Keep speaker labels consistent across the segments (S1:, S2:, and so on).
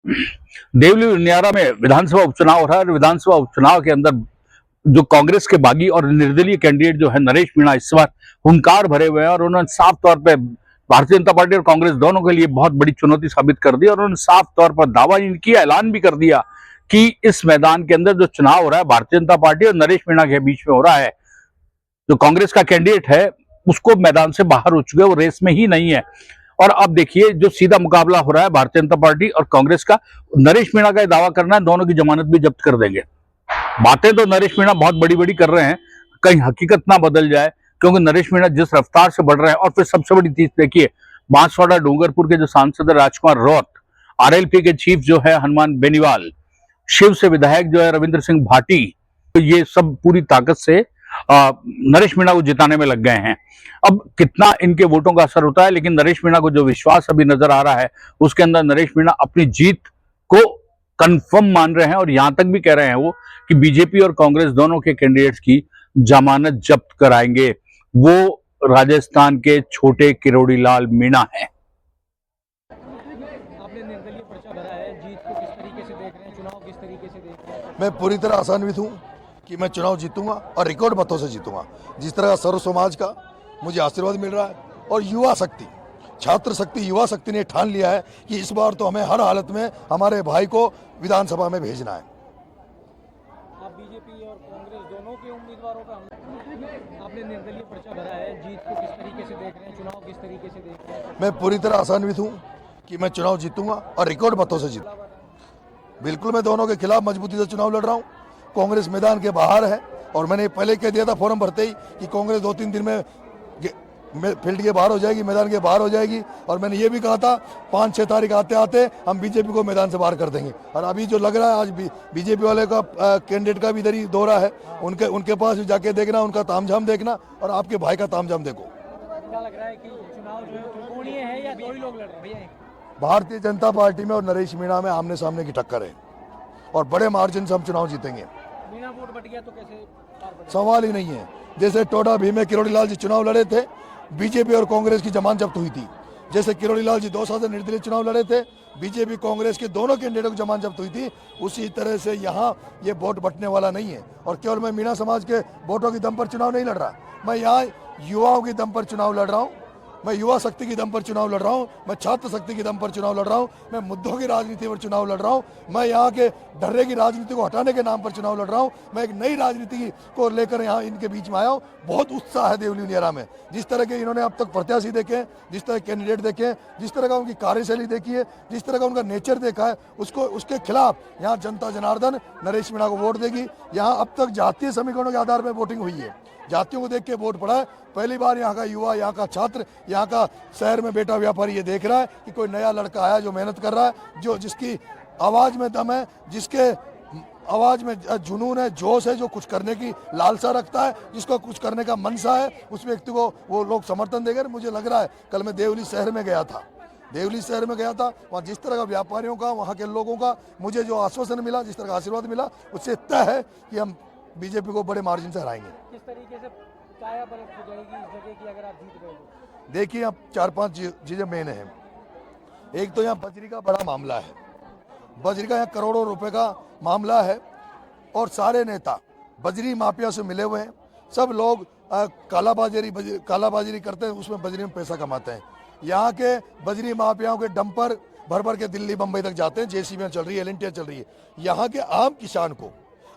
S1: देवली उनियारा में विधानसभा उपचुनाव हो रहा है और विधानसभा उपचुनाव के अंदर जो कांग्रेस के बागी और निर्दलीय कैंडिडेट जो है नरेश मीणा इस बार हुंकार भरे हुए हैं और उन्होंने साफ तौर पे भारतीय जनता पार्टी और कांग्रेस दोनों के लिए बहुत बड़ी चुनौती साबित कर दी और उन्होंने साफ तौर पर दावा किया, ऐलान भी कर दिया कि इस मैदान के अंदर जो चुनाव हो रहा है भारतीय जनता पार्टी और नरेश मीणा के बीच में हो रहा है। जो कांग्रेस का कैंडिडेट है उसको मैदान से बाहर हो चुके, वो रेस में ही नहीं है। और अब देखिए जो सीधा मुकाबला हो रहा है भारतीय जनता पार्टी और कांग्रेस का, नरेश मीणा का दावा करना है दोनों की जमानत भी जब्त कर देंगे। बातें तो नरेश मीणा बहुत बड़ी बड़ी कर रहे हैं, कहीं हकीकत ना बदल जाए, क्योंकि नरेश मीणा जिस रफ्तार से बढ़ रहे हैं। और फिर सबसे बड़ी चीज देखिए, बांसवाड़ा डूंगरपुर के जो सांसद है राजकुमार रौत, आरएलपी के चीफ जो है हनुमान बेनीवाल, शिव से विधायक जो है रविंद्र सिंह भाटी, तो ये सब पूरी ताकत से नरेश मीणा को जिताने में लग गए हैं। अब कितना इनके वोटों का असर होता है, लेकिन नरेश मीणा को जो विश्वास अभी नजर आ रहा है उसके अंदर नरेश मीणा अपनी जीत को कंफर्म मान रहे हैं और यहां तक भी कह रहे हैं वो कि बीजेपी और कांग्रेस दोनों के कैंडिडेट्स की जमानत जब्त कराएंगे। वो राजस्थान के छोटे किरोड़ी लाल मीणा हैं।
S2: आपने निर्दलीय पर्चा भरा है, जीत को किस तरीके से देख रहे हैं, चुनाव किस तरीके से देख रहे हैं?
S3: मैं पूरी तरह आशान्वित हूँ कि मैं चुनाव जीतूंगा और रिकॉर्ड मतों से जीतूंगा। जिस तरह सर्व समाज का मुझे आशीर्वाद मिल रहा है और युवा शक्ति, छात्र शक्ति, युवा शक्ति ने ठान लिया है कि इस बार तो हमें हर हालत में हमारे भाई को विधानसभा में भेजना है।
S2: आप बीजेपी और कांग्रेस दोनों के उम्मीदवारों का आपने निर्दलीय पर्चा भरा है, जीत को किस तरीके से देख रहे हैं, चुनाव किस तरीके से देख रहे हैं?
S3: मैं पूरी तरह आशान्वित हूँ कि मैं चुनाव जीतूंगा और रिकॉर्ड मतों से जीतूंगा। बिल्कुल मैं दोनों के खिलाफ मजबूती से चुनाव लड़ रहा हूँ। कांग्रेस मैदान के बाहर है और मैंने पहले कह दिया था फॉर्म भरते ही कि कांग्रेस 2-3 दिन में फील्ड के बाहर हो जाएगी, मैदान के बाहर हो जाएगी। और मैंने ये भी कहा था 5-6 तारीख आते आते हम बीजेपी को मैदान से बाहर कर देंगे। और अभी जो लग रहा है आज बीजेपी वाले का कैंडिडेट का भी इधर ही दौरा है, उनके पास भी जाके देखना, उनका तामझाम देखना और आपके भाई का तामझाम देखो।
S2: क्या लग रहा है कि चुनाव जो है त्रिकोणीय है या दो ही लोग लड़ रहे हैं भैया?
S3: भारतीय जनता पार्टी में और नरेश मीणा में आमने सामने की टक्कर है और बड़े मार्जिन से हम चुनाव जीतेंगे।
S2: मीणा वोट बट गया तो कैसे?
S3: सवाल ही नहीं है। जैसे टोडा भीम में किरोड़ी लाल जी चुनाव लड़े थे, बीजेपी और कांग्रेस की जमानत जब्त हुई थी। जैसे किरोड़ी लाल जी 2 साल से निर्दलीय चुनाव लड़े थे, बीजेपी कांग्रेस के दोनों कैंडिडेटों की जमानत जब्त हुई थी। उसी तरह से यहाँ ये वोट बटने वाला नहीं है। और केवल मैं मीणा समाज के वोटों की दम पर चुनाव नहीं लड़ रहा, मैं यहाँ युवाओं की दम पर चुनाव लड़ रहा हूँ, मैं युवा शक्ति की दम पर चुनाव लड़ रहा हूँ, मैं छात्र शक्ति की दम पर चुनाव लड़ रहा हूँ, मैं मुद्दों की राजनीति पर चुनाव लड़ रहा हूँ, मैं यहाँ के डर्रे की राजनीति को हटाने के नाम पर चुनाव लड़ रहा हूँ। मैं एक नई राजनीति को लेकर यहाँ इनके बीच में आया हूँ। बहुत उत्साह है देवली उनियारा में। जिस तरह के इन्होंने अब तक प्रत्याशी देखे, जिस तरह कैंडिडेट देखे, जिस तरह का उनकी कार्यशैली देखी है, जिस तरह का उनका नेचर देखा है, उसके खिलाफ यहाँ जनता जनार्दन नरेश मीणा को वोट देगी। यहाँ अब तक जातीय समीकरणों के आधार पर वोटिंग हुई है, जातियों को देख के वोट पड़ा है। पहली बार यहाँ का युवा, यहाँ का छात्र, यहाँ का शहर में बेटा व्यापारी ये देख रहा है कि कोई नया लड़का आया जो मेहनत कर रहा है, जिसकी आवाज़ में दम है, जिसके आवाज़ में जुनून है, जोश है, जो कुछ करने की लालसा रखता है, जिसको कुछ करने का मनसा है, उस व्यक्ति को वो लोग समर्थन देंगे। मुझे लग रहा है, कल मैं देवली शहर में गया था, वहाँ जिस तरह का व्यापारियों का, वहाँ के लोगों का मुझे जो आश्वासन मिला, जिस तरह का आशीर्वाद मिला, उससे तय है कि हम बीजेपी को बड़े मार्जिन से हराएंगे।
S2: किस तरीके से काया पलट हो जाएगी इस जगह की अगर आप जीत गए तो?
S3: देखिए, अब 4-5 चीजें मेन है। एक तो यहाँ बजरी का बड़ा मामला है, बजरी का यहाँ करोड़ों रुपए का मामला है और सारे नेता बजरी माफिया से मिले हुए हैं। सब लोग कालाबाजारी करते हैं, उसमें बजरी में पैसा कमाते हैं। यहाँ के बजरी माफियाओं के डंपर भर भर के दिल्ली बम्बई तक जाते हैं, जेसीबी चल रही है, एलएनटी चल रही है। यहाँ के आम किसान को,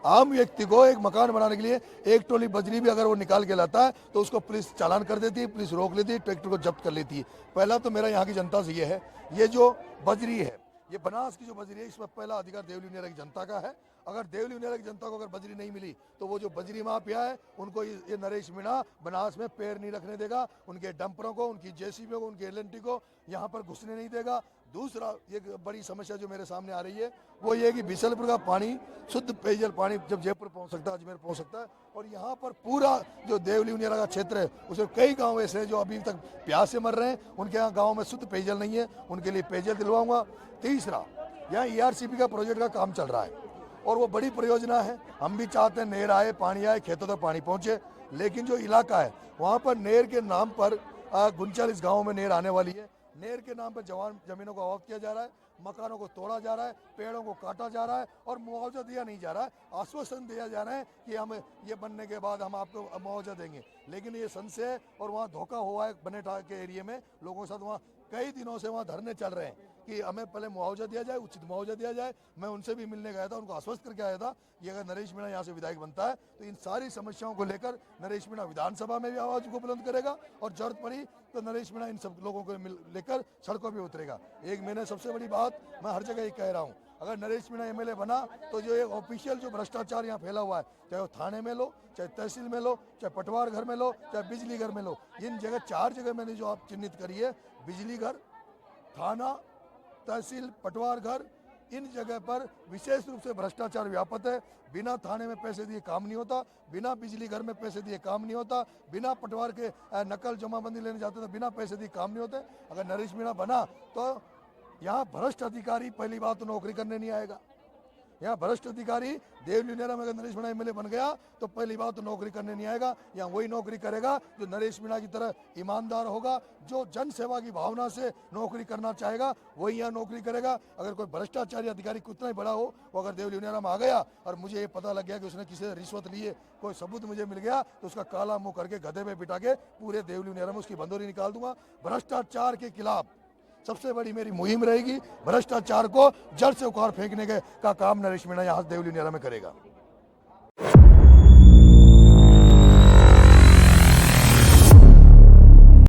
S3: आम व्यक्ति को एक मकान बनाने के लिए एक टोली बजरी भी अगर वो निकाल के लाता है तो उसको पुलिस चालान कर देती है, पुलिस रोक लेती है, ट्रैक्टर को जब्त कर लेती है। पहला तो मेरा यहाँ की जनता से ये है, ये जो बजरी है, ये बनास की जो बजरी है, इसमें पहला अधिकार देवली उनियारा की जनता का है। अगर देवली उनियारा की जनता को अगर बजरी नहीं मिली तो वो जो बजरी माफिया है उनको ये नरेश मीणा बनास में पैर नहीं रखने देगा, उनके डंपरों को, उनकी जेसीबी को, उनकी एलएनटी को यहाँ पर घुसने नहीं देगा। दूसरा एक बड़ी समस्या जो मेरे सामने आ रही है वो ये कि बिशलपुर का पानी, शुद्ध पेयजल पानी जब जयपुर पहुंच सकता है, अजमेर पहुंच सकता है, और यहाँ पर पूरा जो देवली उनियारा का क्षेत्र है उसमें कई गांव ऐसे हैं जो अभी तक प्यास से मर रहे हैं, उनके यहाँ गाँव में शुद्ध पेयजल नहीं है, उनके लिए पेयजल दिलवाऊंगा। तीसरा, यहाँ ERCP का प्रोजेक्ट का काम चल रहा है और वो बड़ी परियोजना है। हम भी चाहते हैं नहर आए, पानी आए, खेतों तक पानी पहुँचे, लेकिन जो इलाका है वहाँ पर नहर के नाम पर 39 गाँव में नहर आने वाली है, नहर के नाम पर जमीनों को अवॉफ किया जा रहा है। मकानों को तोड़ा जा रहा है, पेड़ों को काटा जा रहा है और मुआवजा दिया नहीं जा रहा है। आश्वासन दिया जा रहा है कि हम ये बनने के बाद हम आपको मुआवजा देंगे, लेकिन ये संशय और वहाँ धोखा हुआ है। बनेठा के एरिया में लोगों के साथ वहाँ कई दिनों से वहाँ धरने चल रहे हैं कि हमें पहले मुआवजा दिया जाए, उचित मुआवजा दिया जाए। मैं उनसे भी मिलने गया था, उनको आश्वस्त करके आया था कि अगर नरेश मीणा यहाँ से विधायक बनता है तो इन सारी समस्याओं को लेकर नरेश मीणा विधानसभा में भी आवाज को बुलंद करेगा और जरूरत पड़ी तो नरेश मीणा इन सब लोगों को लेकर सड़कों पर उतरेगा। एक मैंने सबसे बड़ी बात मैं हर जगह ही कह रहा हूँ, अगर नरेश मीणा एमएलए बना तो जो एक ऑफिशियल जो भ्रष्टाचार यहाँ फैला हुआ है, चाहे वो थाने में लो, चाहे तहसील में लो, चाहे पटवार घर में लो, चाहे बिजली घर में लो, इन जगह 4 जगह मैंने जो आप चिन्हित करी है, बिजली घर, थाना, तहसील, पटवार घर, इन जगह पर विशेष रूप से भ्रष्टाचार व्यापक है। बिना थाने में पैसे दिए काम नहीं होता, बिना बिजली घर में पैसे दिए काम नहीं होता, बिना पटवार के नकल जमाबंदी लेने जाते तो बिना पैसे दिए काम नहीं होते। अगर नरेश मीणा बना तो यहाँ भ्रष्ट अधिकारी पहली बात तो नौकरी करने नहीं आएगा। यहाँ भ्रष्ट अधिकारी देवली मीणा में अगर नरेश मीणा एमएलए बन गया तो पहली बात तो नौकरी करने नहीं आएगा। यहाँ वही नौकरी करेगा जो नरेश मीणा की तरह ईमानदार होगा, जो जन सेवा की भावना से नौकरी करना चाहेगा, वही यहाँ नौकरी करेगा। अगर कोई भ्रष्टाचारी अधिकारी कितना ही बड़ा हो, वो अगर देवली मीणा में आ गया और मुझे ये पता लग गया कि उसने किसी से रिश्वत ली है, कोई सबूत मुझे मिल गया, तो उसका काला मुंह करके गधे में बिठा के पूरे देवली मीणा में उसकी बंदूरी निकाल दूंगा। भ्रष्टाचार के खिलाफ सबसे बड़ी मेरी मुहिम रहेगी। भ्रष्टाचार को जड़ से उखाड़ फेंकने का काम नरेश मीणा यहाँ देवली मीणा में करेगा।